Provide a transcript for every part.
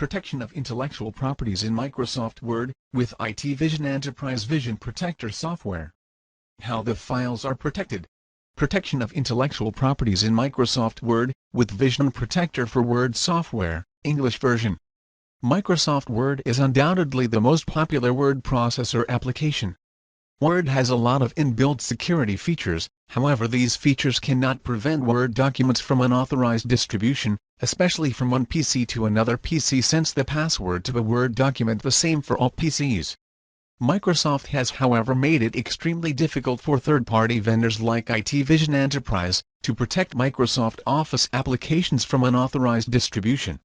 Protection of intellectual properties in Microsoft Word, with IT Vision Enterprise Vision Protector software. How the files are protected. Protection of intellectual properties in Microsoft Word, with Vision Protector for Word software, English version. Microsoft Word is undoubtedly the most popular word processor application. Word has a lot of inbuilt security features, however these features cannot prevent Word documents from unauthorized distribution, especially from one PC to another PC, since the password to a Word document the same for all PCs. Microsoft has however made it extremely difficult for third-party vendors like IT Vision Enterprise to protect Microsoft Office applications from unauthorized distribution.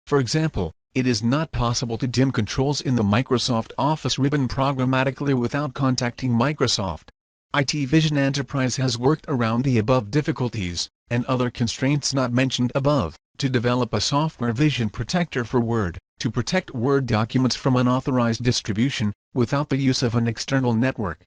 For example, it is not possible to dim controls in the Microsoft Office ribbon programmatically without contacting Microsoft. IT Vision Enterprise has worked around the above difficulties, and other constraints not mentioned above, to develop a software Vision Protector for Word, to protect Word documents from unauthorized distribution, without the use of an external network.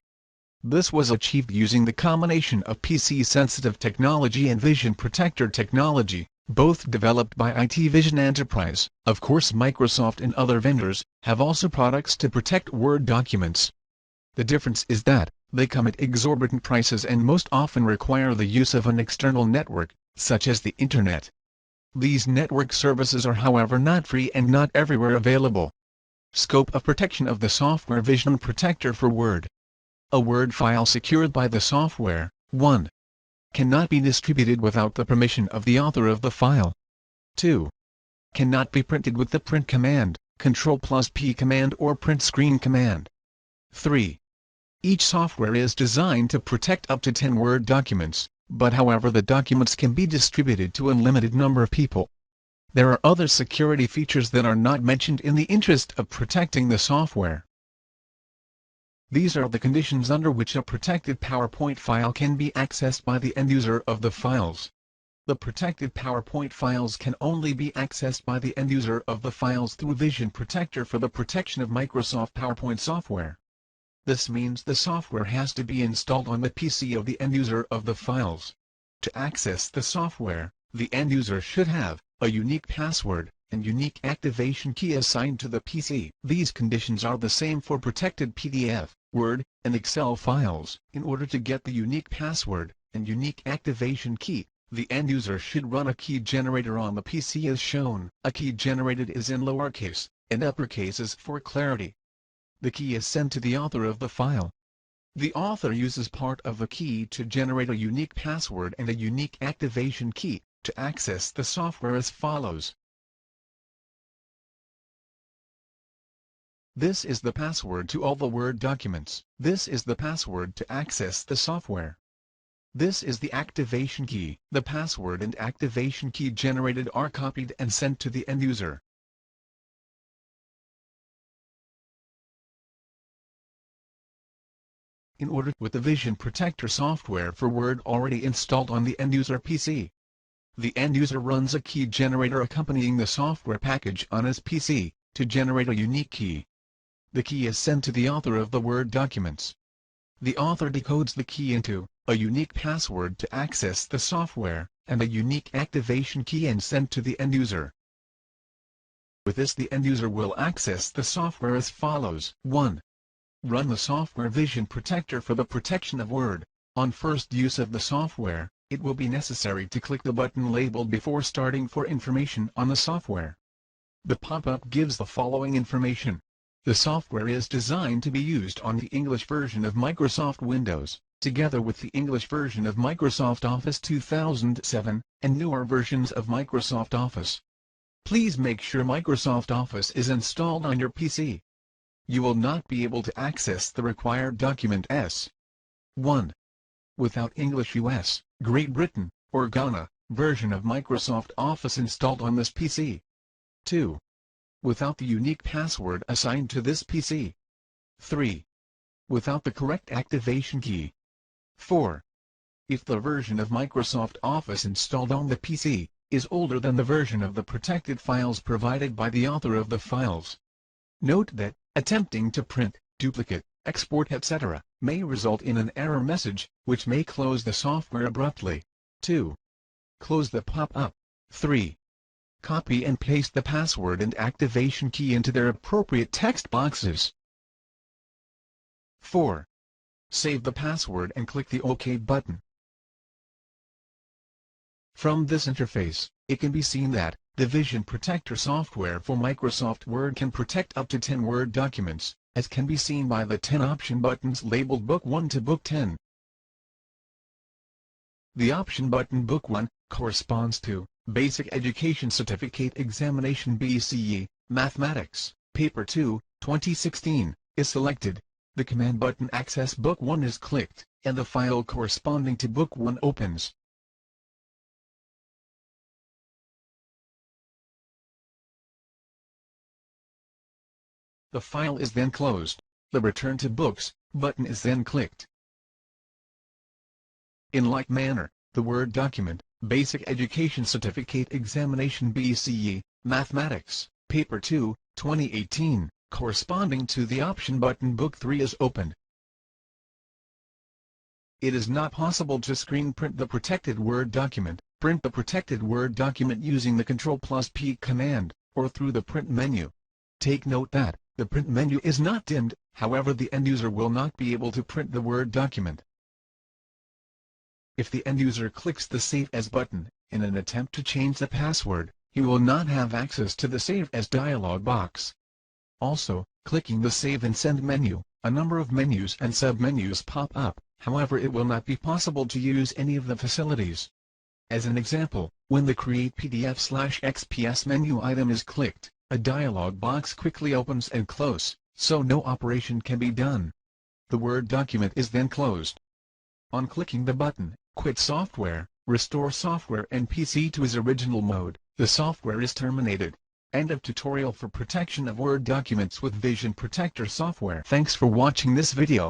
This was achieved using the combination of PC-sensitive technology and Vision Protector technology, both developed by IT Vision Enterprise. Of course, Microsoft and other vendors have also products to protect Word documents. The difference is that they come at exorbitant prices and most often require the use of an external network, such as the Internet. These network services are however not free and not everywhere available. Scope of protection of the software Vision Protector for Word. A Word file secured by the software, 1. Cannot be distributed without the permission of the author of the file. 2. Cannot be printed with the print command, Ctrl+P command or print screen command. 3. Each software is designed to protect up to 10 Word documents, but however the documents can be distributed to an unlimited number of people. There are other security features that are not mentioned in the interest of protecting the software. These are the conditions under which a protected PowerPoint file can be accessed by the end user of the files. The protected PowerPoint files can only be accessed by the end user of the files through Vision Protector for the protection of Microsoft PowerPoint software. This means the software has to be installed on the PC of the end user of the files. To access the software, the end user should have a unique password and unique activation key assigned to the PC. These conditions are the same for protected PDF, Word, and Excel files. In order to get the unique password and unique activation key, the end user should run a key generator on the PC as shown. A key generated is in lowercase and uppercases for clarity. The key is sent to the author of the file. The author uses part of the key to generate a unique password and a unique activation key to access the software as follows. This is the password to all the Word documents. This is the password to access the software. This is the activation key. The password and activation key generated are copied and sent to the end user. In order with the Vision Protector software for Word already installed on the end user PC. The end user runs a key generator accompanying the software package on his PC to generate a unique key. The key is sent to the author of the Word documents. The author decodes the key into a unique password to access the software and a unique activation key and sent to the end user. With this, the end user will access the software as follows. 1. Run the software Vision Protector for the protection of Word. On first use of the software, it will be necessary to click the button labeled before starting for information on the software. The pop-up gives the following information. The software is designed to be used on the English version of Microsoft Windows, together with the English version of Microsoft Office 2007, and newer versions of Microsoft Office. Please make sure Microsoft Office is installed on your PC. You will not be able to access the required document S1 without English US, Great Britain, or Ghana version of Microsoft Office installed on this PC. 2. Without the unique password assigned to this PC. 3. Without the correct activation key. 4. If the version of Microsoft Office installed on the PC is older than the version of the protected files provided by the author of the files. Note that attempting to print, duplicate, export etc. may result in an error message, which may close the software abruptly. 2. Close the pop-up. 3. copy and paste the password and activation key into their appropriate text boxes. 4. Save the password and click the OK button. From this interface, it can be seen that the VisionProtector software for Microsoft Word can protect up to 10 Word documents, as can be seen by the 10 option buttons labeled Book 1 to Book 10. The option button Book 1 corresponds to Basic Education Certificate Examination BCE, Mathematics, Paper 2, 2016, is selected. The command button Access Book 1 is clicked, and the file corresponding to Book 1 opens. The file is then closed. The Return to Books button is then clicked. In like manner, the Word document, Basic Education Certificate Examination BCE, Mathematics, Paper 2, 2018, corresponding to the option button Book 3 is opened. It is not possible to screen print the protected Word document. Print the protected Word document using the Ctrl+P command, or through the print menu. Take note that the print menu is not dimmed, however the end user will not be able to print the Word document. If the end user clicks the Save As button, in an attempt to change the password, he will not have access to the Save As dialog box. Also, clicking the Save and Send menu, a number of menus and sub-menus pop up, however it will not be possible to use any of the facilities. As an example, when the Create PDF/XPS menu item is clicked, a dialog box quickly opens and closes, so no operation can be done. The Word document is then closed. On clicking the button, Quit Software, Restore Software and PC to its original mode, the software is terminated. End of tutorial for protection of Word documents with VisionProtector software. Thanks for watching this video.